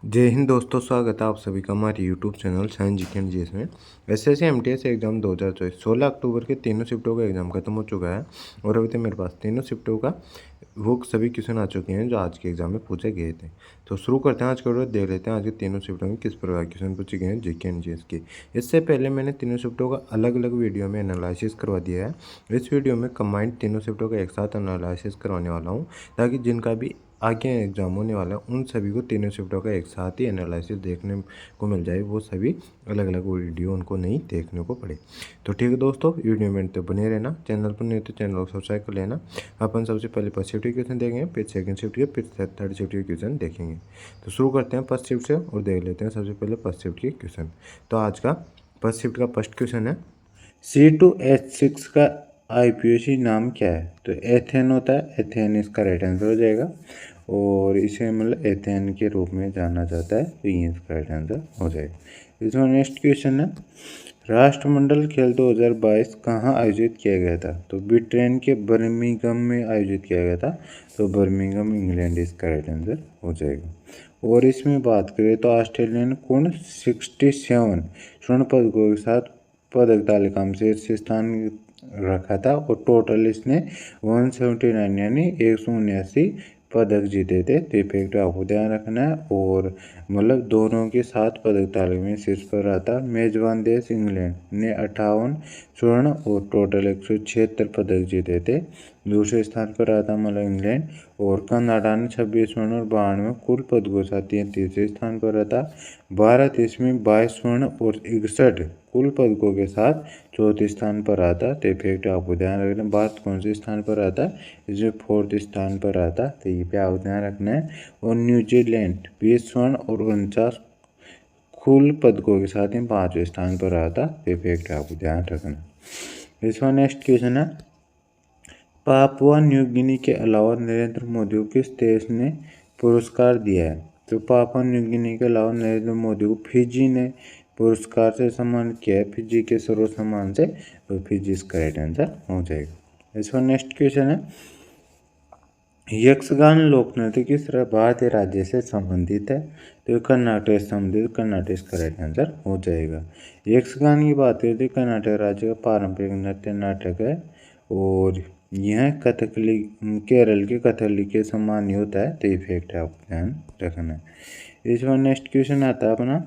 जय हिंद दोस्तों, स्वागत है आप सभी का हमारे YouTube channel science GK and GS में। एसएससी एमटीएस एग्जाम 2024 16 अक्टूबर के तीनों शिफ्टों का एग्जाम खत्म हो चुका है और अभी तक मेरे पास तीनों शिफ्टों का वो सभी क्वेश्चन आ चुके हैं जो आज के एग्जाम में पूछे गए थे। तो शुरू करते हैं आज का वीडियो, देख लेते हैं आज के तीनों शिफ्टों में किस प्रकार क्वेश्चन पूछे गए हैं जीके एंड जीएस के। इससे पहले मैंने तीनों शिफ्टों का अलग अलग वीडियो में एनालिसिस करवा दिया है। इस वीडियो में कंबाइंड तीनों शिफ्टों का एक साथ एनालिसिस करवाने वाला हूँ ताकि जिनका भी आगे एग्जाम होने वाला है उन सभी को तीनों शिफ्टों का एक साथ ही एनालिसिस देखने को मिल जाए, वो सभी अलग अलग वीडियो उनको नहीं देखने को पड़े। तो ठीक है दोस्तों, वीडियो में तो बने रहना, चैनल पर नहीं तो चैनल को सब्सक्राइब कर लेना। अपन सबसे पहले फर्स्ट शिफ्ट के क्वेश्चन देखेंगे, फिर सेकंड शिफ्ट के, फिर थर्ड शिफ्ट के क्वेश्चन देखेंगे। तो शुरू करते हैं फर्स्ट शिफ्ट से और देख लेते हैं सबसे पहले फर्स्ट शिफ्ट के क्वेश्चन। तो आज का फर्स्ट शिफ्ट का फर्स्ट क्वेश्चन है, C2H6 का IUPAC नाम क्या है? तो एथेन होता है, एथेन इसका राइट आंसर हो जाएगा और इसे मतलब एथेन के रूप में जाना जाता है, तो ये इसका राइट आंसर हो जाएगा। इसमें नेक्स्ट क्वेश्चन है, राष्ट्रमंडल खेल 2022 कहाँ आयोजित किया गया था? तो ब्रिटेन के बर्मिंघम में आयोजित किया गया था, तो बर्मिंघम इंग्लैंड इसका राइट आंसर हो जाएगा। और इसमें बात करें तो ऑस्ट्रेलिया ने कुल 67 स्वर्ण पदकों के साथ पदक तालिका में शीर्ष स्थान रखा था और टोटल इसने 179 यानी 179 पदक जीते थे। तो इफेक्ट आपको ध्यान रखना है और मतलब दोनों के 7 पदक तालिका में शीर्ष पर रहा था। मेजबान देश इंग्लैंड ने 58 स्वर्ण और टोटल 176 पदक जीते थे। दूसरे स्थान पर रहा था मतलब इंग्लैंड, और कनाडा ने 26 स्वर्ण और 92 कुल पदकों के साथ तीसरे स्थान पर रहा था। भारत इसमें 22 स्वर्ण और 61 कुल पदकों के साथ चौथे स्थान पर आता। तो इफेक्ट आपको ध्यान रखना है। भारत कौन से स्थान पर आता है? इसमें 4th स्थान पर आता। तो ये पे आपको ध्यान रखना है। और न्यूजीलैंड 20 स्वर्ण और 49 कुल पदकों के साथ ही 5वें स्थान पर आता। तो इफेक्ट आपको ध्यान रखना। इसमें नेक्स्ट क्वेश्चन है, पापुआ न्यू गिनी के अलावा नरेंद्र मोदी को किस देश ने पुरस्कार दिया है? तो पापुआ न्यू गिनी के अलावा नरेंद्र मोदी को फिजी ने पुरस्कार से सम्मानित किया है, फिजी के सर्वसम्मान से। तो फिजी इसका राइट आंसर हो जाएगा। इसमें नेक्स्ट क्वेश्चन है, यक्षगान लोक नृत्य किस भारतीय राज्य से संबंधित है? तो कर्नाटक से संबंधित, कर्नाटक इसका राइट आंसर हो जाएगा। यक्षगान की बात करें तो कर्नाटक राज्य का पारंपरिक नृत्य नाटक है और यह कथकली केरल के कथकली के समान ही होता है। तो इफेक्ट है, आपको ध्यान रखना है। इसमें नेक्स्ट क्वेश्चन आता है अपना,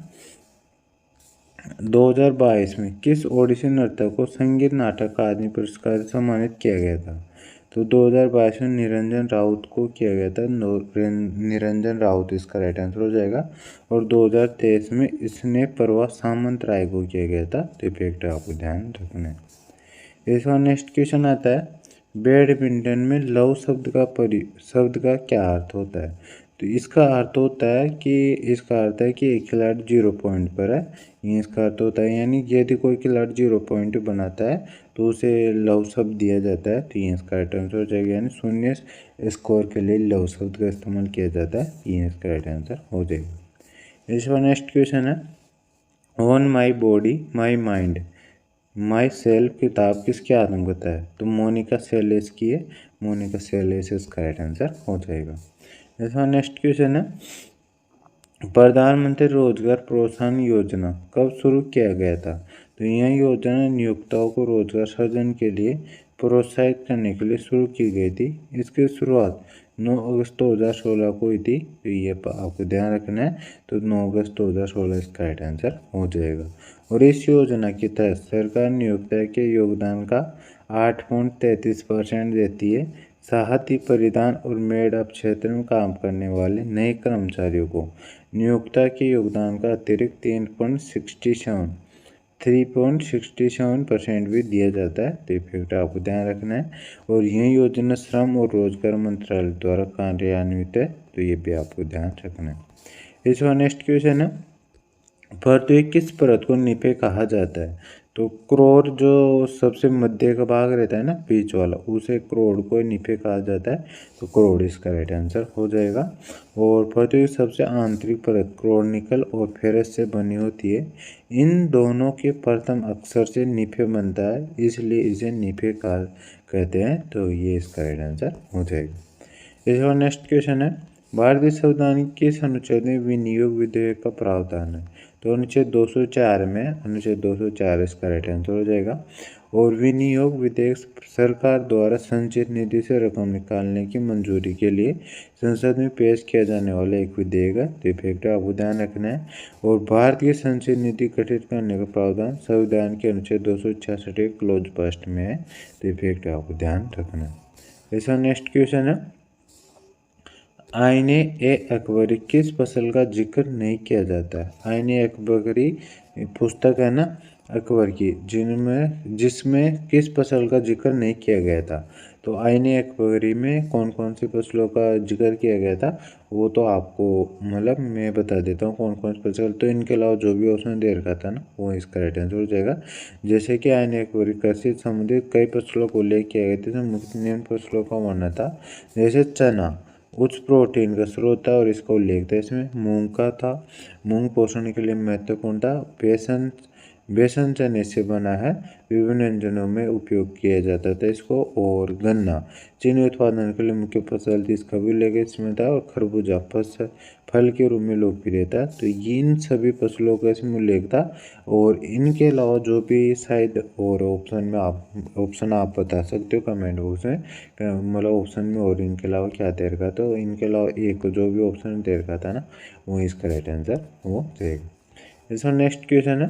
2022 में किस ओडिसी नर्तक को संगीत नाटक अकादमी पुरस्कार से सम्मानित किया गया था? तो 2022 में निरंजन राउत को किया गया था। निरंजन राउत इसका राइट आंसर हो जाएगा। और 2023 में इसने परवा सामंत राय को किया गया था। तो इफेक्ट आपको ध्यान रखना है। इसका नेक्स्ट क्वेश्चन आता है, बैडमिंटन में लव शब्द का क्या अर्थ होता है? तो इसका अर्थ होता है कि एक खिलाड़ी 0 पॉइंट पर है, ये इसका अर्थ होता है। यानी यदि कोई खिलाड़ी 0 पॉइंट बनाता है तो उसे लव शब्द दिया जाता है। तो ये इसका राइट आंसर हो जाएगा। यानी शून्य स्कोर के लिए लव शब्द का इस्तेमाल किया जाता है। ये इसका राइट आंसर हो जाएगा। इस पर नेक्स्ट क्वेश्चन है, on my body my mind my self किताब किसकी आत्मकथा है? तो मोनिका सेलेस की है, मोनिका सेलेस इसका राइट आंसर हो जाएगा। इसमें नेक्स्ट क्वेश्चन है, प्रधानमंत्री रोजगार प्रोत्साहन योजना कब शुरू किया गया था? तो यह योजना नियोक्ताओं को रोजगार सृजन के लिए प्रोत्साहित करने के लिए शुरू की गई थी। इसकी शुरुआत 9 अगस्त 2016 को हुई थी। तो ये आपको ध्यान रखना है। तो 9 अगस्त 2016 इसका राइट आंसर हो जाएगा। और इस योजना के तहत सरकार नियोक्ता के योगदान का 8.33% देती है। साथ ही परिधान और मेड अप क्षेत्र में काम करने वाले नए कर्मचारियों को नियोक्ता के योगदान का अतिरिक्त 3.67% भी दिया जाता है। तो इफेक्ट आपको ध्यान रखना है। और यह योजना श्रम और रोजगार मंत्रालय द्वारा कार्यान्वित है। तो ये भी आपको ध्यान रखना है। इसका नेक्स्ट क्वेश्चन है, पृथ्वी किस परत को निपे कहा जाता है? तो क्रोर जो सबसे मध्य का भाग रहता है ना, बीच वाला, उसे क्रोर को निपे कहा जाता है। तो क्रोर इसका राइट आंसर हो जाएगा। और पृथ्वी की सबसे आंतरिक परत क्रोनिकल और फेरस से बनी होती है। इन दोनों के प्रथम अक्षर से निफे बनता है, इसलिए इसे निफे कहते हैं। तो ये इसका राइट आंसर हो जाएगा। इसका नेक्स्ट क्वेश्चन है, भारतीय संविधान किस अनुच्छेद में विनियोग विधेयक का प्रावधान है? तो अनुच्छेद 204 में, अनुच्छेद 204 इसका राइट आंसर हो जाएगा। और विनियोग विधेयक सरकार द्वारा संचित निधि से रकम निकालने की मंजूरी के लिए संसद में पेश किया जाने वाला एक विधेयक है। तो फैक्ट आपको ध्यान रखना है। और भारतीय संचित निधि गठित करने का प्रावधान संविधान के अनुच्छेद 266 क्लोज फर्स्ट में है। तो फैक्ट आपको ध्यान रखना है। इसका नेक्स्ट क्वेश्चन है, आईने ए अकबरी किस फसल का जिक्र नहीं किया जाता है? आईने अकबरी पुस्तक है ना अकबर की, जिसमें किस फसल का जिक्र नहीं किया गया था। तो आईने अकबरी में कौन कौन सी फसलों का जिक्र किया गया था वो तो आपको मतलब मैं बता देता हूँ कौन कौन सी फसल। तो इनके अलावा जो भी ऑप्शन दे रखा था ना वो इसका राइट आंसर हो जाएगा। जैसे कि आईने अकबरी कृषि से संबंधित कई फसलों को उल्लेख किया गया था, जिसमें मुख्य निम्न फसलों का वर्णन था। जैसे चना उच्च प्रोटीन का स्रोत था और इसका उल्लेख था। इसमें मूंग का था, मूंग पोषण के लिए महत्वपूर्ण था। बेसन चने से बना है, विभिन्न व्यंजनों में उपयोग किया जाता था इसको। और गन्ना चीनी उत्पादन के लिए मुख्य फसल थी, इसका भी उल्लेख इसमें था। और खरबूजा फल के रूप में लोकप्रिय था। तो इन सभी फसलों का इसमें उल्लेख था। और इनके अलावा जो भी शायद और ऑप्शन आप बता सकते हो कमेंट बॉक्स में, मतलब ऑप्शन में और इनके अलावा क्या दे रखा। तो इनके अलावा एक जो भी ऑप्शन दे रखा था ना वो इसका राइट आंसर वो रहेगा। इसका नेक्स्ट क्वेश्चन है,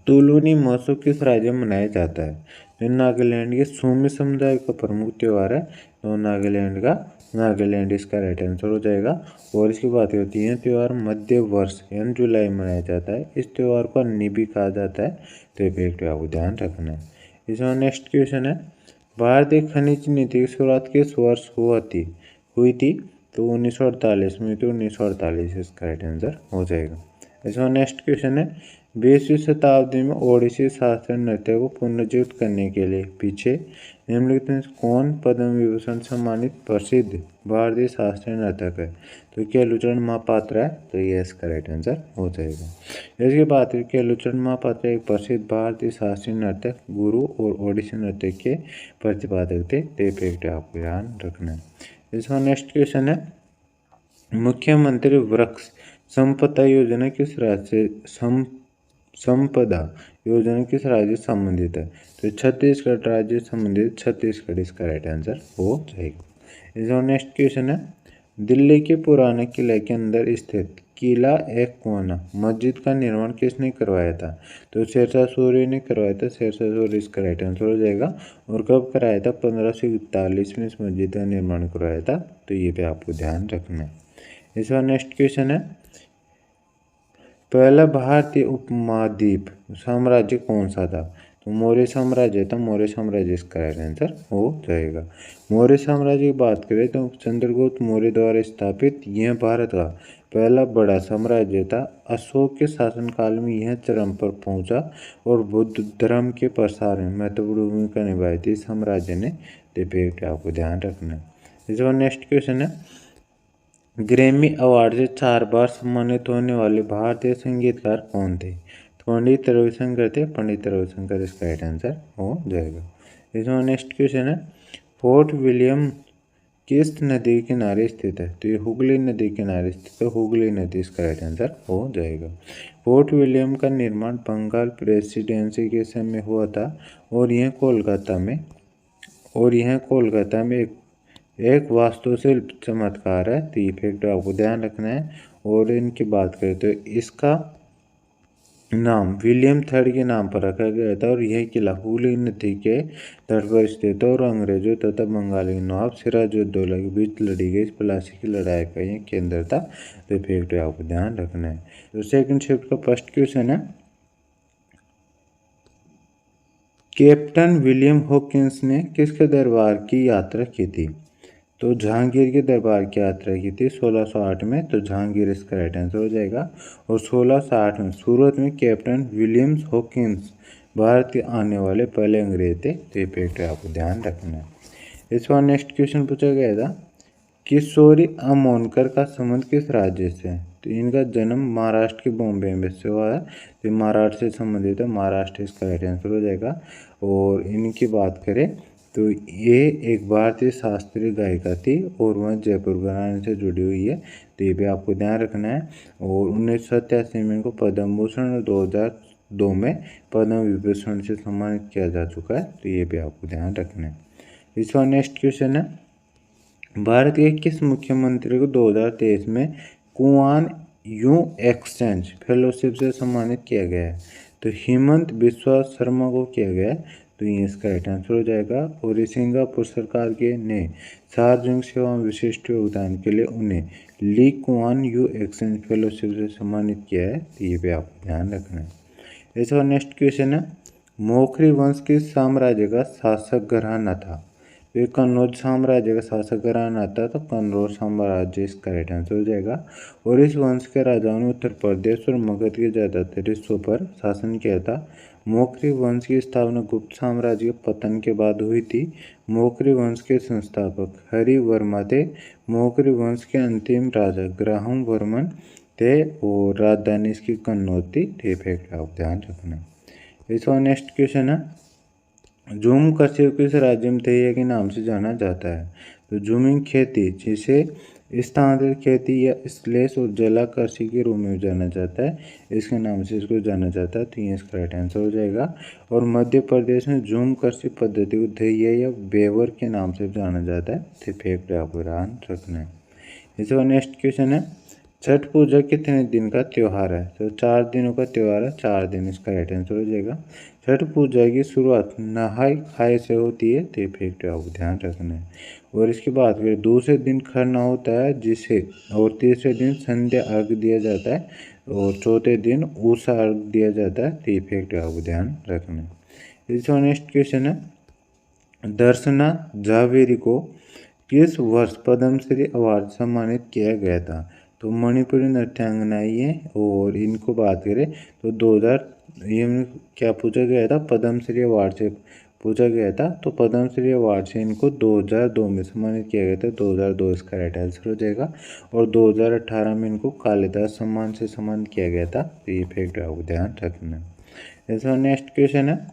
तुलूनी महोत्सव किस राज्य में मनाया जाता है? तो नागालैंड के सूमी समुदाय का प्रमुख त्यौहार है। तो नागालैंड इसका राइट आंसर हो जाएगा। और इसकी बात करती है, त्यौहार मध्य वर्ष यानी जुलाई में मनाया जाता है। इस त्यौहार को अन्नी भी कहा जाता है। तो ये फैक्ट आपको ध्यान रखना है। इसमें नेक्स्ट क्वेश्चन है, भारतीय खनिज नीति की शुरुआत किस वर्ष हुई थी? तो 1948 में। तो 1948 इसका राइट आंसर हो जाएगा। इसमें नेक्स्ट क्वेश्चन है, 20वीं शताब्दी में ओडिसी शास्त्रीय नृत्य को पुनर्जीवित करने के लिए पीछे निम्नलिखित में कौन पद्म विभूषण सम्मानित प्रसिद्ध भारतीय शास्त्रीय नर्तक है? तो केलुचरण महापात्रा है। तो ये इसका राइट आंसर हो जाएगा। इसके बाद केलुचरण महापात्रा एक प्रसिद्ध भारतीय शास्त्रीय नर्तक, गुरु और ओडिसी नृत्य के प्रतिपादक थे। तो फैक्ट आपको ध्यान रखना है। इसका नेक्स्ट क्वेश्चन है, मुख्यमंत्री वृक्ष संपदा योजना किस राज्य से संबंधित है? तो छत्तीसगढ़ राज्य संबंधित, छत्तीसगढ़ इसका राइट आंसर हो जाएगा। इसका नेक्स्ट क्वेश्चन है, दिल्ली के पुराने किले के अंदर स्थित किला एक कोना मस्जिद का निर्माण किसने करवाया था? तो शेरशाह सूरी ने करवाया था। शेरशाह सूरी इसका राइट आंसर हो जाएगा। और कब कराया था? 1541 में इस मस्जिद का निर्माण करवाया था। तो ये पे आपको ध्यान रखना है। इसका नेक्स्ट क्वेश्चन है, पहला भारतीय उपमहाद्वीप साम्राज्य कौन सा था? तो मौर्य साम्राज्य था। मौर्य साम्राज्य इसका राइट आंसर हो जाएगा। मौर्य साम्राज्य की बात करें तो चंद्रगुप्त मौर्य द्वारा स्थापित यह भारत का पहला बड़ा साम्राज्य था। अशोक के शासनकाल में यह चरम पर पहुंचा और बुद्ध धर्म के प्रसार में महत्वपूर्ण भूमिका निभाई थी साम्राज्य ने। तो आपको ध्यान रखना है। इसका नेक्स्ट क्वेश्चन है, ग्रैमी अवार्ड से 4 बार सम्मानित होने वाले भारतीय संगीतकार कौन थे? तो पंडित रविशंकर थे। पंडित रविशंकर इसका राइट आंसर हो जाएगा। इसमें नेक्स्ट क्वेश्चन है, फोर्ट विलियम किस नदी के किनारे स्थित है? तो ये हुगली नदी के किनारे स्थित है। हुगली नदी इसका राइट आंसर हो जाएगा। फोर्ट विलियम का निर्माण बंगाल प्रेसिडेंसी के समय हुआ था। और यह कोलकाता में एक वास्तुशिल्प चमत्कार है। तो ये फैक्ट आपको ध्यान रखना है। और इनकी बात करें तो इसका नाम विलियम थर्ड के नाम पर रखा गया था। और यह किला हुगली नदी के तट पर स्थित है। और अंग्रेजों तथा बंगाली नवाब सिराजुद्दौला के बीच लड़ी गई प्लासी की लड़ाई का यह केंद्र था। तो फैक्ट आपको ध्यान रखना है। तो सेकंड शिफ्ट का फर्स्ट क्वेश्चन है, कैप्टन विलियम हॉकिंस ने किसके दरबार की यात्रा की थी? तो जहांगीर के दरबार की यात्रा की थी 1608 में। तो जहांगीर इसका राइट आंसर हो जाएगा। और 1608 में सूरत में कैप्टन विलियम हॉकिंस भारत के आने वाले पहले अंग्रेज थे। तो ये फैक्ट आपको ध्यान रखना है। इस बार नेक्स्ट क्वेश्चन पूछा गया था, किशोरी अमोनकर का संबंध किस राज्य से है? तो इनका जन्म महाराष्ट्र के बॉम्बे में से हुआ है। तो महाराष्ट्र से संबंधित है। महाराष्ट्र इसका राइट आंसर हो जाएगा। और इनकी बात करें तो ये एक भारतीय शास्त्रीय गायिका थी और वह जयपुर घराने से जुड़ी हुई है, तो ये भी आपको ध्यान रखना है। और 1987 में इनको पद्म भूषण और 2002 में पद्म विभूषण से सम्मानित किया जा चुका है, तो ये भी आपको ध्यान रखना है। इसका नेक्स्ट क्वेश्चन है, भारत के किस मुख्यमंत्री को 2023 में कुआन यू एक्सचेंज फेलोशिप से सम्मानित किया गया है? तो हेमंत बिस्वा शर्मा को किया गया है, तो ये इसका राइट आंसर हो जाएगा। और ये सिंगापुर सरकार के ने सार्वजनिक सेवा में विशिष्ट योगदान के लिए उन्हें Lee Kuan Yew exchange fellowship से सम्मानित किया है, तो ये भी आपको ध्यान रखना है। इसका नेक्स्ट क्वेश्चन है, मोखरी वंश किस साम्राज्य का शासक घराना था? ये कन्नौज साम्राज्य का शासक घराना था, तो कन्नौज साम्राज्य इसका राइट आंसर हो जाएगा। और इस वंश के राजाओं ने उत्तर प्रदेश और मगध के ज़्यादातर हिस्सों पर शासन किया था। मोखरी वंश की स्थापना गुप्त साम्राज्य के पतन के बाद हुई थी। मोखरी वंश के संस्थापक हरि वर्मा थे। मोखरी वंश के अंतिम राजा ग्राहम वर्मन थे और राजधानी इसकी कन्नौज थी। ये फैक्ट आप ध्यान रखना। इसका नेक्स्ट क्वेश्चन है, झूम कृषि किस राज्य में तैयार के नाम से जाना जाता है? तो झूमिंग खेती, जिसे स्थानांतरित खेती या स्लैश और जला कृषि के रूप में जाना जाता है, इसके नाम से इसको जाना जाता है, तो ये इसका राइट आंसर हो जाएगा। और मध्य प्रदेश में झूम कृषि पद्धति को धैया या बेवर के नाम से जाना जाता है, तो फैक्ट आपको ध्यान रखना है। इसका नेक्स्ट क्वेश्चन है, छठ पूजा कितने दिन का त्यौहार है? तो 4 दिनों का त्यौहार है, 4 दिन इसका राइट आंसर हो जाएगा। छठ पूजा की शुरुआत नहाय खाए से होती है, तो ये फैक्ट आपको ध्यान रखना है। और इसके बाद फिर दूसरे दिन खरना होता है जिसे, और तीसरे दिन संध्या अर्घ दिया जाता है, और चौथे दिन उषा अर्घ दिया जाता है, तो ये फैक्ट आपको ध्यान रखना है। इसका नेक्स्ट क्वेश्चन है, दर्शना जावेरी को किस वर्ष पद्मश्री अवार्ड सम्मानित किया गया था? तो मणिपुरी नृत्यांगना ये, और इनको बात करें तो 2000 ये क्या पूछा गया था, पद्मश्री अवार्ड से पूछा गया था, तो पद्मश्री अवार्ड से इनको 2002 में सम्मानित किया गया था, 2002 इसका राइट आंसर हो जाएगा। और 2018 में इनको कालिदास सम्मान से सम्मानित किया गया था, तो ये फैक्ट आपको ध्यान रखना है। ऐसा नेक्स्ट क्वेश्चन है,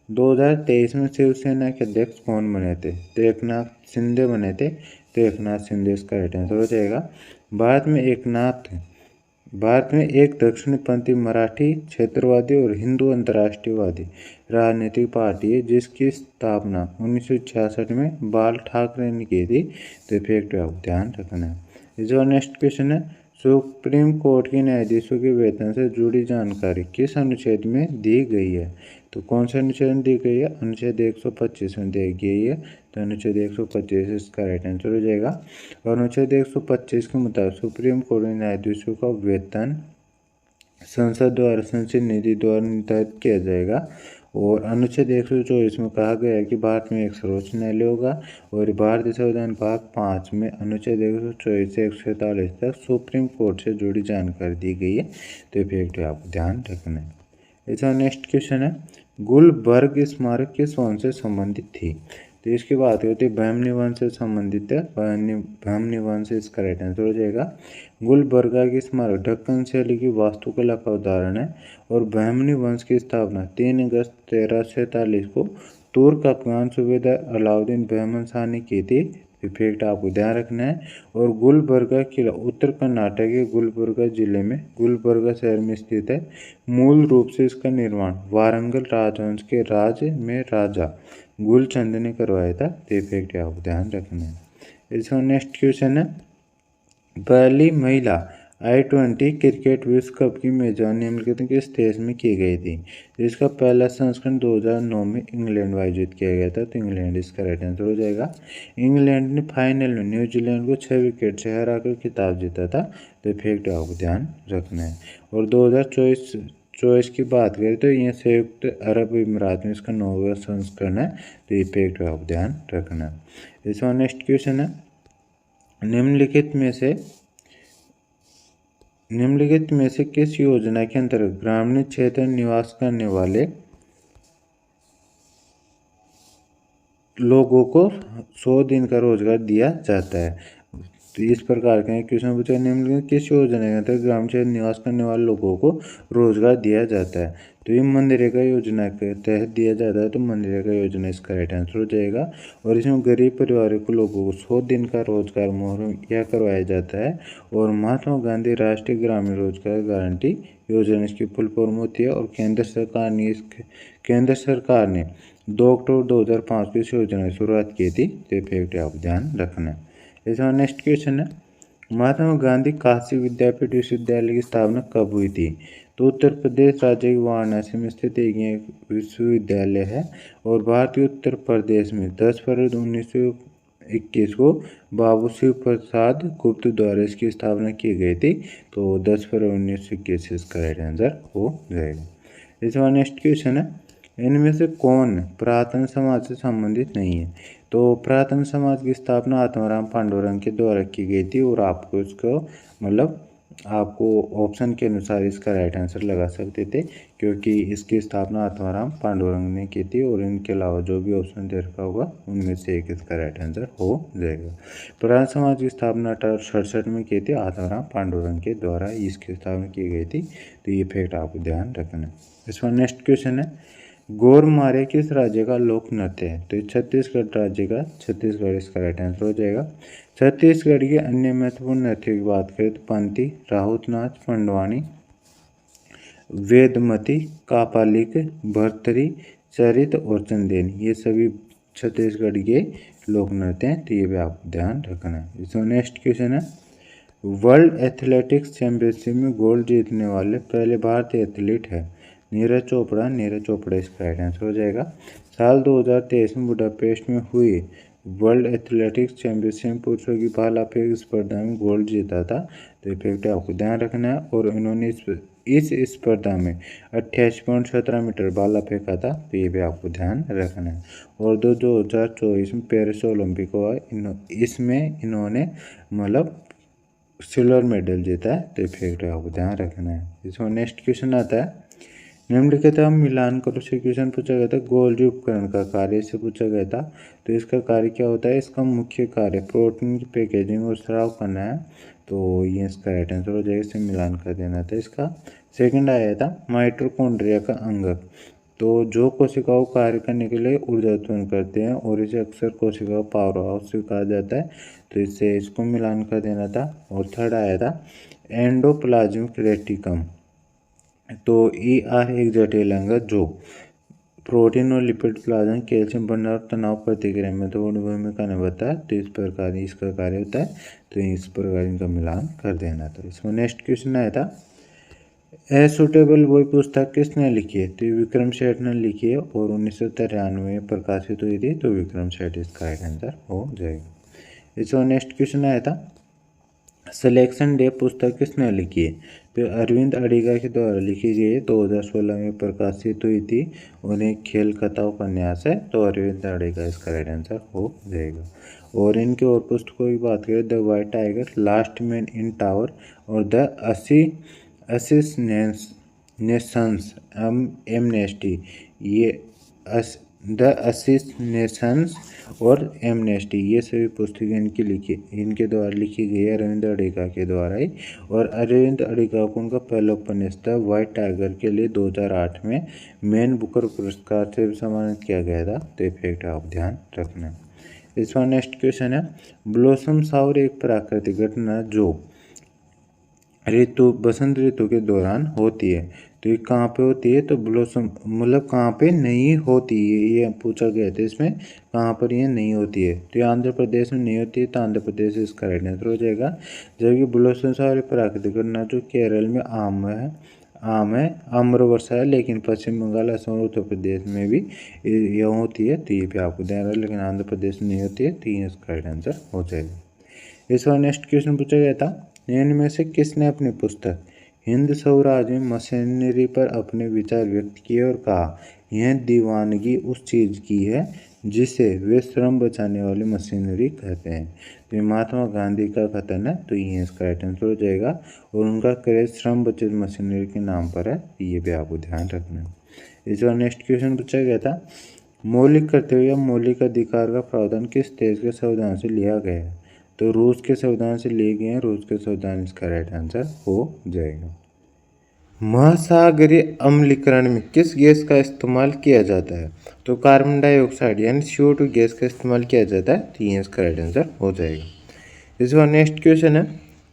2023 में शिवसेना के अध्यक्ष कौन बने थे? तो एकनाथ शिंदे बने थे, तो एकनाथ शिंदे इसका राइट आंसर हो जाएगा। भारत में एक दक्षिणपंथी मराठी क्षेत्रवादी और हिंदू अंतर्राष्ट्रीयवादी राजनीतिक पार्टी है जिसकी स्थापना 1966 में बाल ठाकरे ने की थी, तो फैक्ट आपको ध्यान रखना है। जो नेक्स्ट क्वेश्चन है, सुप्रीम कोर्ट के न्यायाधीशों के वेतन से जुड़ी जानकारी किस अनुच्छेद में दी गई है? तो कौन से अनुच्छेद में दी गई है? अनुच्छेद 125 में दी गई है, तो अनुच्छेद 125 इसका राइट आंसर हो जाएगा। और अनुच्छेद 125 के मुताबिक सुप्रीम कोर्ट के न्यायाधीशों का वेतन संसद द्वारा संचित निधि द्वारा निर्धारित किया जाएगा। और अनुच्छेद 124 में कहा गया है कि भारत में एक सर्वोच्च न्यायालय होगा। और भारतीय संविधान भाग 5 में अनुच्छेद 124 से 147 तक सुप्रीम कोर्ट से जुड़ी जानकारी दी गई है, तो फैक्ट आपको ध्यान रखना है। इसका नेक्स्ट क्वेश्चन है, गुलबर्ग स्मारक किस वंश से संबंधित थी? तो इसकी बात होती है बहमनी वंश से संबंधित है, बहमनी वंश से इसका राइट आंसर हो जाएगा। गुलबर्गा की स्मारक ढक्कन शैली की वास्तुकला का उदाहरण है। और बहमनी वंश की स्थापना 3 अगस्त 1347 को तुर्क अफगान सूबेदार अलाउद्दीन बहमन शाह ने की थी, फैक्ट आपको ध्यान रखना है। और गुलबर्गा किला उत्तर कर्नाटक के गुलबर्गा जिले में गुलबर्गा शहर में स्थित है। मूल रूप से इसका निर्माण वारंगल राजवंश के राज में राजा गुलचंद ने करवाया था, तो फैक्ट आपको ध्यान रखना है। इसका नेक्स्ट क्वेश्चन है, पहली महिला I-20 क्रिकेट विश्व कप की मेजबानी निम्नलिखित किस देश में की गई थी? जिसका पहला संस्करण 2009 में इंग्लैंड में आयोजित किया गया था, तो इंग्लैंड इसका राइट आंसर हो जाएगा। इंग्लैंड ने फाइनल में न्यूजीलैंड को 6 विकेट से हराकर खिताब जीता था, तो फैक्ट आपको ध्यान रखना है। और 2024 की बात करें तो यह संयुक्त अरब अमीरात में इसका 9वां संस्करण है, तो ये फैक्ट आपको ध्यान रखना है। इसका नेक्स्ट क्वेश्चन है, निम्नलिखित में से किस योजना के अंतर्गत ग्रामीण क्षेत्र में निवास करने वाले लोगों को 100 दिन का रोजगार दिया जाता है? तो इस प्रकार के क्वेश्चन पूछा, निम्नलिखित किस योजना के अंतर्गत ग्रामीण क्षेत्र में निवास करने वाले लोगों को रोजगार दिया जाता है? तो ये मनरेगा योजना के तहत दिया जाता है, तो मनरेगा योजना इसका राइट आंसर हो जाएगा। और इसमें गरीब परिवारों को लोगों को 100 दिन का रोजगार मुहैया करवाया जाता है। और महात्मा गांधी राष्ट्रीय ग्रामीण रोजगार गारंटी योजना इसकी फुल फॉर्म होती है। और केंद्र सरकार ने 2 अक्टूबर 2005 को इस योजना की शुरुआत की थी। तो ये फैक्ट आप ध्यान रखना है। इसमें नेक्स्ट क्वेश्चन है, महात्मा गांधी काशी विद्यापीठ विश्वविद्यालय की स्थापना कब हुई थी? तो उत्तर प्रदेश राज्य के वाराणसी में स्थित एक विश्वविद्यालय है। और भारतीय उत्तर प्रदेश में 10 फरवरी 1921 को बाबू शिव प्रसाद गुप्त द्वारा इसकी स्थापना की गई थी। तो 10 फरवरी 1921 इसका राइट आंसर हो जाएगा। इसमें नेक्स्ट क्वेश्चन है, इनमें से कौन पुरातन समाज से संबंधित नहीं है? तो पुरातन समाज की स्थापना आत्माराम पांडुरंग के द्वारा की गई थी। और आपको इसको मतलब आपको ऑप्शन के अनुसार इसका राइट आंसर लगा सकते थे, क्योंकि इसकी स्थापना आत्माराम पांडुरंग ने की थी। और इनके अलावा जो भी ऑप्शन दे रखा होगा उनमें से एक इसका राइट आंसर हो जाएगा। पुरातन समाज की स्थापना 1867 में की थी, आत्माराम पांडुरंग के द्वारा इसकी स्थापना की गई थी। तो ये फैक्ट आपको ध्यान रखना है। इसमें नेक्स्ट क्वेश्चन है, गोरमारे किस राज्य का लोक नृत्य है? तो छत्तीसगढ़ राज्य का, छत्तीसगढ़ इसका राइट आंसर हो जाएगा। छत्तीसगढ़ के अन्य महत्वपूर्ण नृत्यों की बात करें तो पंती, राहुत नाच, पंडवानी, वेदमती, कापालिक, भरतरी, चरित और चंदेन, ये सभी छत्तीसगढ़ के लोक नृत्य हैं। तो ये भी आपको ध्यान रखना है। इसमें नेक्स्ट क्वेश्चन है, वर्ल्ड एथलेटिक्स चैंपियनशिप में गोल्ड जीतने वाले पहले भारतीय एथलीट है? नीरज चोपड़ा, नीरज चोपड़ा इसका राइट आंसर हो जाएगा। साल 2023 में बुडापेस्ट में हुई वर्ल्ड एथलेटिक्स चैंपियनशिप में पुरुषों की भाला फेंक स्पर्धा में गोल्ड जीता था। तो ये फैक्ट आपको ध्यान रखना है। और इन्होंने इस स्पर्धा में 88.17 मीटर भाला फेंका था। तो ये भी आपको ध्यान रखना है। और 2024 में पेरिस ओलंपिक हुआ, इसमें इन्होंने मतलब सिल्वर मेडल जीता है। तो ये फैक्ट आपको ध्यान रखना है। इसमें नेक्स्ट क्वेश्चन आता है, निम्नलिखित मिलान करो से क्वेश्चन पूछा गया था, गोल्जी उपकरण का कार्य से पूछा गया था। तो इसका कार्य क्या होता है? इसका मुख्य कार्य प्रोटीन की पैकेजिंग और स्राव करना है। तो ये इसका राइट आंसर हो जाएगा, इससे मिलान कर देना था इसका। सेकंड आया था माइटोकॉन्ड्रिया का अंगक, तो जो कोशिकाओं कार्य करने के लिए ऊर्जा उत्पन्न करते हैं और इसे अक्सर कोशिकाओं पावर हाउस से कहा जाता है। तो इससे इसको मिलान कर देना था। और थर्ड आया था एंडोप्लाज्मिक रेटिकम, तो ER एक जटिल अंग जो प्रोटीन और लिपिड प्लाज्मा, कैल्शियम भंडार और तनाव प्रतिक्रिया में महत्वपूर्ण भूमिका निभाता है। तो इस प्रकार इसका कार्य होता है। तो इस प्रकार इनका मिलान कर देना था। इसमें नेक्स्ट क्वेश्चन आया था, ए सुटेबल बॉय पुस्तक किसने लिखी है? तो विक्रम सेठ ने लिखी है और 1993 में प्रकाशित हुई थी। तो विक्रम सेठ इसका राइट आंसर हो जाएगा। इसमें नेक्स्ट क्वेश्चन आया था, सिलेक्शन डे पुस्तक किसने लिखी है? तो अरविंद अडिगा के द्वारा लिखी गई है, 2016 में प्रकाशित हुई थी। उन्हें खेल कथा उपन्यास है। तो अरविंद अडिगा इसका राइट आंसर हो जाएगा। और इनके और पुस्तकों की बात करें, the white tiger, last man in tower और द असिस्नेशंस एमनेस्टी, ये द असिस्नेशंस और एमनेस्टी, ये सभी पुस्तकें इनके द्वारा लिखी गई है, अरविंद अडिगा के द्वारा ही। और अरविंद अडिगा को उनका पहला उपन्यास था वाइट टाइगर के लिए 2008 में मैन बुकर पुरस्कार से भी सम्मानित किया गया था। तो ये फैक्ट आप ध्यान रखना। इसका नेक्स्ट क्वेश्चन है, ब्लॉसम शावर एक प्राकृतिक घटना जो बसंत ऋतु के दौरान होती है। तो ये कहाँ पे होती है? तो ब्लॉसम मतलब कहाँ पे नहीं होती है, ये पूछा गया था इसमें, कहाँ पर ये नहीं होती है। तो ये आंध्र प्रदेश में नहीं होती है। तो आंध्र प्रदेश इसका राइट आंसर हो जाएगा। जबकि ब्लॉसम शावर प्राकृतिक घटना जो केरल में आम है आम्र वर्षा है, लेकिन पश्चिम बंगाल, असम और उत्तर प्रदेश में भी ये होती है। तो ये भी आपको ध्यान रखना, लेकिन आंध्र प्रदेश में नहीं होती है। तो ये इसका राइट आंसर हो जाएगा। इस बार नेक्स्ट क्वेश्चन पूछा गया था, इनमें से किसने अपनी पुस्तक हिंद स्वराज में मशीनरी पर अपने विचार व्यक्त किए और कहा, यह दीवानगी उस चीज़ की है जिसे वे श्रम बचाने वाली मशीनरी कहते हैं। तो ये महात्मा गांधी का कथन है। तो ये इसका राइट आंसर हो जाएगा। और उनका क्रेज श्रम बचत मशीनरी के नाम पर है। ये भी आपको ध्यान रखना है। इस बार नेक्स्ट क्वेश्चन पूछा गया था, मौलिक कर्तव्य या मौलिक अधिकार का प्रावधान किस देश के संविधान से लिया गया है? तो रूस के संविधान से लिए गए हैं। रूस के संविधान इसका राइट आंसर हो जाएगा। महासागरीय अम्लीकरण में किस गैस का इस्तेमाल किया जाता है? तो कार्बन डाइऑक्साइड यानी CO2 गैस का इस्तेमाल किया जाता है। तो ये इसका राइट आंसर हो जाएगा। इसका नेक्स्ट क्वेश्चन है,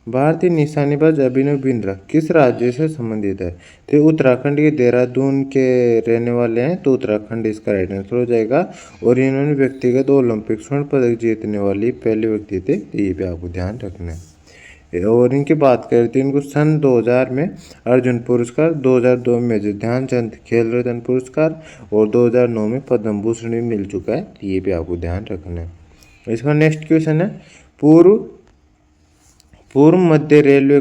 भारतीय निशानेबाज अभिनव बिंद्रा किस राज्य से संबंधित है? तो उत्तराखंड के देहरादून के रहने वाले हैं, तो उत्तराखंड इसका राइट आंसर हो जाएगा। और इन्होंने व्यक्तिगत ओलंपिक स्वर्ण पदक जीतने वाली पहले व्यक्ति थे। तो ये भी आपको ध्यान रखना है। और इनकी बात करें तो इनको सन 2000 में अर्जुन पुरस्कार, 2002 में मेजर ध्यानचंद खेल रत्न पुरस्कार और 2009 में पद्म भूषण भी मिल चुका है। तो ये भी आपको ध्यान रखना है। इसका नेक्स्ट क्वेश्चन है, पूर्व मध्य रेलवे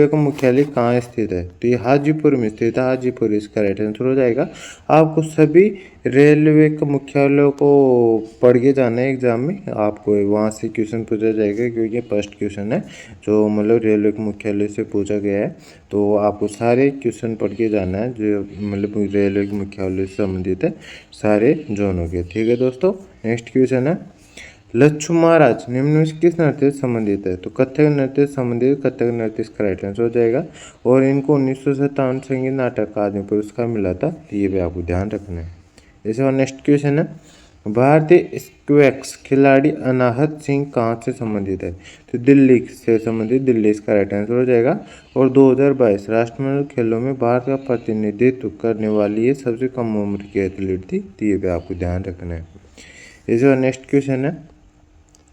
का मुख्यालय कहाँ स्थित है? तो ये हाजीपुर में स्थित है। हाजीपुर इसका राइट आंसर हो जाएगा। आपको सभी रेलवे के मुख्यालयों को पढ़ के जाना है एग्जाम में, आपको वहाँ से क्वेश्चन पूछा जाएगा, क्योंकि फर्स्ट क्वेश्चन है जो मतलब रेलवे के मुख्यालय से पूछा गया है। तो आपको सारे क्वेश्चन पढ़ के जाना है जो मतलब रेलवे के मुख्यालय से संबंधित है, सारे जोनों के। ठीक है दोस्तों, नेक्स्ट क्वेश्चन है, लच्छू महाराज निम्न में से किस नृत्य से संबंधित है? तो कथक नृत्य से संबंधित, कथक नृत्य इसका राइट आंसर हो जाएगा। और इनको 1957 संगीत नाटक अकादमी पुरस्कार मिला था। तो ये भी आपको ध्यान रखना है। इसे और नेक्स्ट क्वेश्चन है, भारतीय स्क्वैश खिलाड़ी अनाहत सिंह कहाँ से संबंधित है? तो दिल्ली से संबंधित, दिल्ली इसका राइट आंसर हो जाएगा। और 2022 राष्ट्रमंडल खेलों में भारत का प्रतिनिधित्व करने वाली ये सबसे कम उम्र की एथलीट थी। तो ये भी आपको ध्यान रखना है। इसे और नेक्स्ट क्वेश्चन है,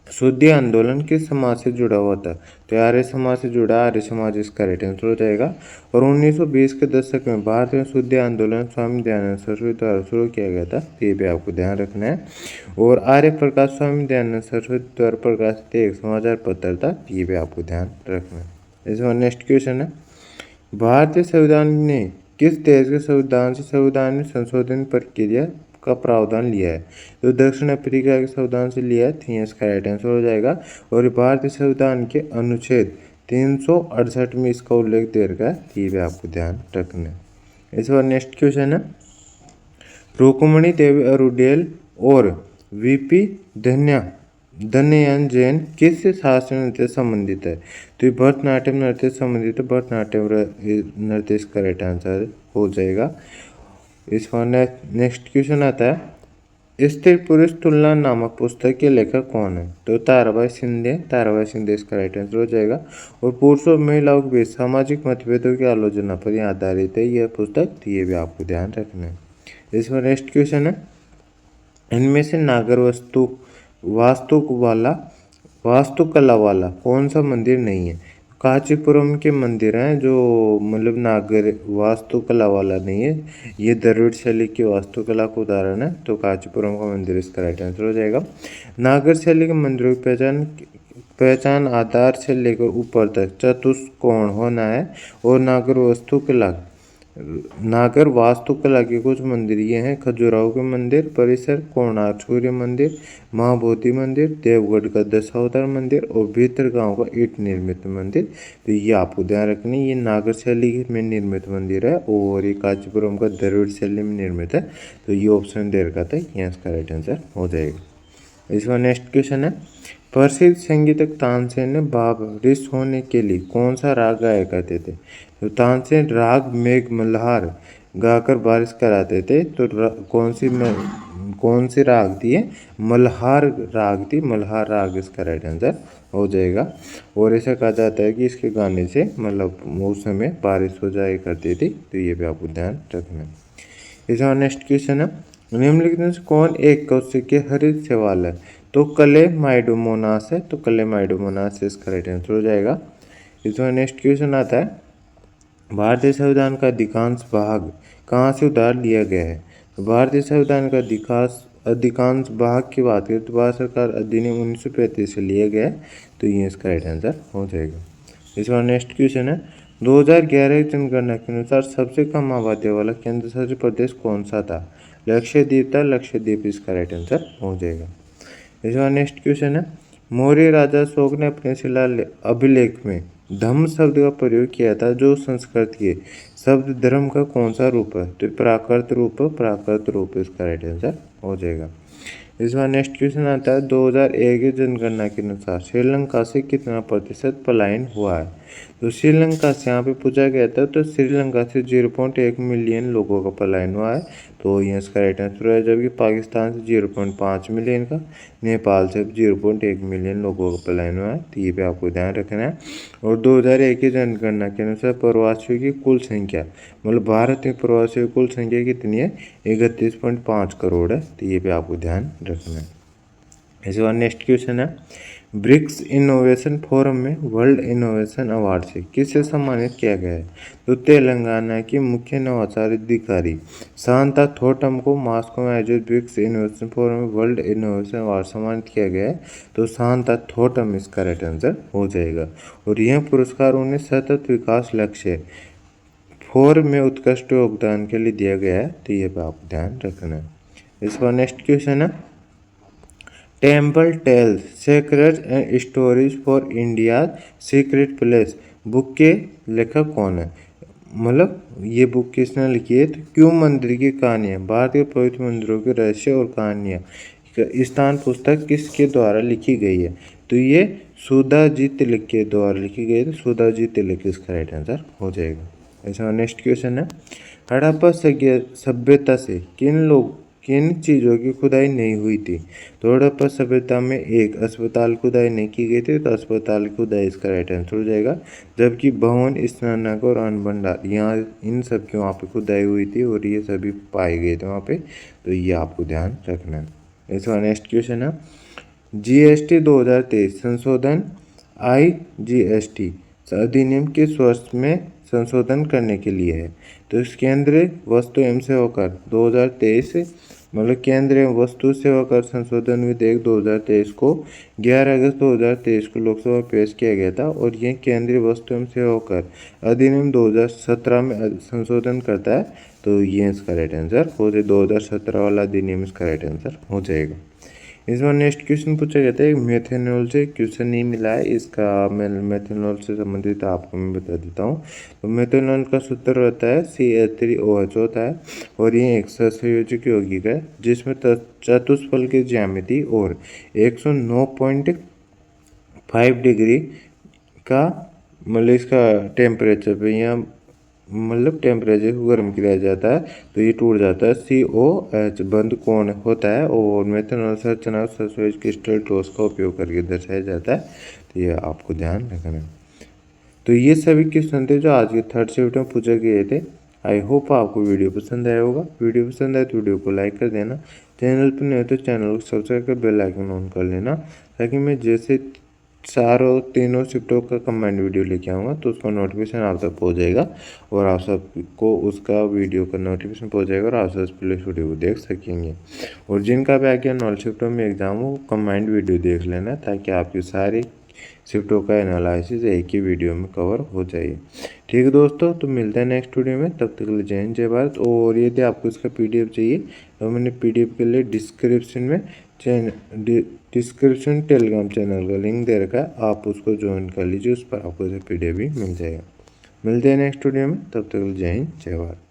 शुद्धि आंदोलन किस समाज से जुड़ा हुआ था? तो आर्य समाज से जुड़ा, आर्य समाज इसका राइट आंसर हो जाएगा। और 1920 के दशक में भारत में शुद्धि आंदोलन स्वामी दयानंद सरस्वती द्वारा शुरू किया गया था। ये भी आपको ध्यान रखना है। और आर्य प्रकाश स्वामी दयानंद सरस्वती द्वारा प्रकाशित एक समाचार पत्र था। ये भी आपको ध्यान रखना है। इसमें नेक्स्ट क्वेश्चन है, भारतीय संविधान ने किस देश के संविधान से संविधान में संशोधन प्रक्रिया का प्रावधान लिया है? तो दक्षिण अफ्रीका के संविधान से लिया है। तो इसका राइट आंसर हो जाएगा। और भारतीय संविधान के अनुच्छेद 368 में इसका उल्लेख दे रखा है। ये भी आपको ध्यान रखना है। इस बार नेक्स्ट क्वेश्चन है, रुक्मणी देवी अरुडेल और वीपी धन्ययान जैन किस शास्त्रीय नृत्य से संबंधित है? तो ये भरतनाट्यम नृत्य से संबंधित है। भरतनाट्यम नृत्य इसका राइट आंसर हो जाएगा। इस पर नेक्स्ट क्वेश्चन आता है, स्त्री पुरुष तुलना नामक पुस्तक के लेखक कौन है? तो ताराबाई सिंधे इसका राइट आंसर हो जाएगा। और पुरुषों और महिलाओं के बीच सामाजिक मतभेदों की आलोचना पर आधारित है यह पुस्तक। तो ये भी आपको ध्यान रखना है। इसमें नेक्स्ट क्वेश्चन है, इनमें से नागर वास्तुकला वाला कौन सा मंदिर नहीं है? कांचीपुरम के मंदिर हैं जो मतलब नागर वास्तुकला वाला नहीं है, ये द्रविड़ शैली की वास्तुकला का उदाहरण है। तो कांचीपुरम का मंदिर इसका राइट आंसर हो जाएगा। नागर शैली के मंदिरों की पहचान आधार से लेकर ऊपर तक चतुष्कोण होना है। और नागर वास्तुकला के कुछ मंदिर ये हैं, खजुराहो के मंदिर परिसर, कोणार्क सूर्य मंदिर, महाबोधि मंदिर, देवगढ़ का दशावतार मंदिर और भीतर गांव का ईंट निर्मित मंदिर। तो ये आपको ध्यान रखनी, ये नागर शैली में निर्मित मंदिर है और ये कांचीपुरम का द्रविड़ शैली में निर्मित है। तो ये ऑप्शन दे रखा था, यहाँ इसका राइट आंसर हो जाएगा। इसका नेक्स्ट क्वेश्चन है, प्रसिद्ध संगीतक तानसेन ने बारिश होने के लिए कौन सा राग गाया करते थे? तो तानसेन राग मेघ मल्हार गाकर बारिश कराते थे। तो कौन सी राग थी? मल्हार राग थी। मल्हार राग इसका राइट आंसर हो जाएगा। और ऐसा कहा जाता है कि इसके गाने से मतलब उस समय बारिश हो जाया करती थी। तो ये भी आपको ध्यान रखना है। इसका नेक्स्ट क्वेश्चन है, निम्नलिखित में से कौन एक कौशिक के हरित शैवाल है? तो कलेमाइडोमोनास है। तो कलेमाइडोमोनास इसका राइट आंसर हो जाएगा। इसमें नेक्स्ट क्वेश्चन आता है, भारतीय संविधान का अधिकांश भाग कहाँ से उधार लिया गया है? तो भारतीय संविधान का अधिकांश भाग की बात करें तो भारत सरकार अधिनियम 1935 से लिया गया है। तो ये इसका राइट आंसर हो जाएगा। इसका नेक्स्ट क्वेश्चन है, 2011 की जनगणना के अनुसार सबसे कम आबादी वाला केंद्र शासित प्रदेश कौन सा था? लक्षद्वीप था। लक्षद्वीप इसका राइट आंसर हो जाएगा। इसका नेक्स्ट क्वेश्चन है, मौर्य राजा अशोक ने अपने शिला अभिलेख में धम्म शब्द का प्रयोग किया था जो संस्कृत के शब्द धर्म का कौन सा रूप है? तो प्राकृत रूप इसका राइट आंसर हो जाएगा। इस बार नेक्स्ट क्वेश्चन आता है 2001 की जनगणना के अनुसार श्रीलंका से कितना प्रतिशत पलायन हुआ है। तो श्रीलंका से यहाँ पे पूछा गया था, तो श्रीलंका से 0.1 मिलियन लोगों का पलायन हुआ है, तो ये इसका राइट आंसर है। जबकि पाकिस्तान से 0.5 मिलियन का, नेपाल से 0.1 मिलियन लोगों का पलायन हुआ है, तो ये पे आपको ध्यान रखना है। और 2001 की जनगणना के अनुसार प्रवासियों की कुल संख्या, मतलब भारत में प्रवासियों की कुल संख्या कितनी है, 31.5 करोड़ है, तो ये पे आपको ध्यान रखना है। इसके बाद नेक्स्ट क्वेश्चन है, ब्रिक्स इनोवेशन फोरम में वर्ल्ड इनोवेशन अवार्ड से किसे सम्मानित किया गया है। तो तेलंगाना की मुख्य नवाचार अधिकारी शांता थोटम को मास्को में आयोजित ब्रिक्स इनोवेशन फोरम में वर्ल्ड इनोवेशन अवार्ड सम्मानित किया गया है, तो शांता थोटम इसका राइट आंसर हो जाएगा। और यह पुरस्कार उन्हें सतत विकास लक्ष्य 4 में उत्कृष्ट योगदान के लिए दिया गया है, तो ये पे आप ध्यान रखना है। इसका नेक्स्ट क्वेश्चन है, temple tales secrets and stories for India secret place book के लेखक कौन है। मतलब ये बुक किसने लिखी है, तो क्यों मंदिर की कहानियाँ, भारतीय पवित्र मंदिरों के रहस्य और कहानियाँ स्थान पुस्तक किसके द्वारा लिखी गई है। तो ये सुधा जी तिलक के द्वारा लिखी गई है, तो सुधा जी तिलक इसका राइट आंसर हो जाएगा। ऐसा नेक्स्ट क्वेश्चन है, हड़प्पा सभ्यता से किन चीज़ों की खुदाई नहीं हुई थी। तो हड़प्पा सभ्यता में एक अस्पताल खुदाई नहीं की गई थी, तो अस्पताल की खुदाई इसका राइट आंसर हो जाएगा। जबकि भवन, स्नानक और अन्न भंडार, यहाँ इन सब की वहाँ पे खुदाई हुई थी और ये सभी पाए गए थे वहाँ पे, तो ये आपको ध्यान रखना है। इसका नेक्स्ट क्वेश्चन है, GST 2023 संशोधन IGST अधिनियम किस वर्ष में संशोधन करने के लिए है। तो इस केंद्रीय वस्तु एवं सेवा कर 2023, मतलब केंद्रीय वस्तु सेवा कर संशोधन विधेयक 2023 को 11 अगस्त 2023 को लोकसभा में पेश किया गया था, और यह केंद्रीय वस्तु एवं सेवा कर अधिनियम 2017 में संशोधन करता है, तो ये इसका राइट आंसर हो जाए, 2017 वाला अधिनियम इसका राइट आंसर हो जाएगा। इस बार नेक्स्ट क्वेश्चन पूछा गया था, मेथेनॉल से क्वेश्चन नहीं मिला है, इसका मैं मेथेनॉल से संबंधित आपको मैं बता देता हूँ। तो मेथेनॉल का सूत्र होता है CH3OH होता है, और ये एक सहसंयोजक यौगिक है जिसमें चतुष्फल की ज्यामिति और 109.5 डिग्री का मतलब इसका टेम्परेचर पे यहाँ मतलब टेम्परेचर को गर्म किया जाता है, तो ये टूट जाता है। COH बंद कोण होता है, और मेथेनॉल संरचना सहसंयोजक क्रिस्टल ठोस का उपयोग करके दर्शाया जाता है, तो ये आपको ध्यान रखना है। तो ये सभी क्वेश्चन थे जो आज के थर्ड शिफ्ट में पूछे गए थे। आई होप आपको वीडियो पसंद आया होगा। वीडियो पसंद आए तो वीडियो को लाइक कर देना, चैनल पर नहीं हो तो चैनल को सब्सक्राइब कर बेल आइकन ऑन कर लेना, ताकि मैं जैसे तीनों शिफ्टों का कंबाइंड वीडियो लेके आऊँगा तो उसका नोटिफिकेशन आप तक पहुँच जाएगा, और आप सबको उसका वीडियो का नोटिफिकेशन पहुँच जाएगा, और आप सब प्लेस वीडियो को देख सकेंगे। और जिनका भी आगे नॉलेज शिफ्टों में एग्जाम हो कंबाइंड वीडियो देख लेना, ताकि आपकी सारी शिफ्टों का एनालिसिस एक ही वीडियो में कवर हो जाए। ठीक है दोस्तों, तो मिलते हैं नेक्स्ट वीडियो में, तब तक के लिए जय हिंद जय भारत। और यदि आपको इसका PDF चाहिए तो मैंने PDF के लिए डिस्क्रिप्शन टेलीग्राम चैनल का लिंक दे रखा है, आप उसको ज्वाइन कर लीजिए, उस पर आपको PDF भी मिल जाएगा। मिलते हैं नेक्स्ट वीडियो में, तब तक के लिए जय हिंद जय भारत।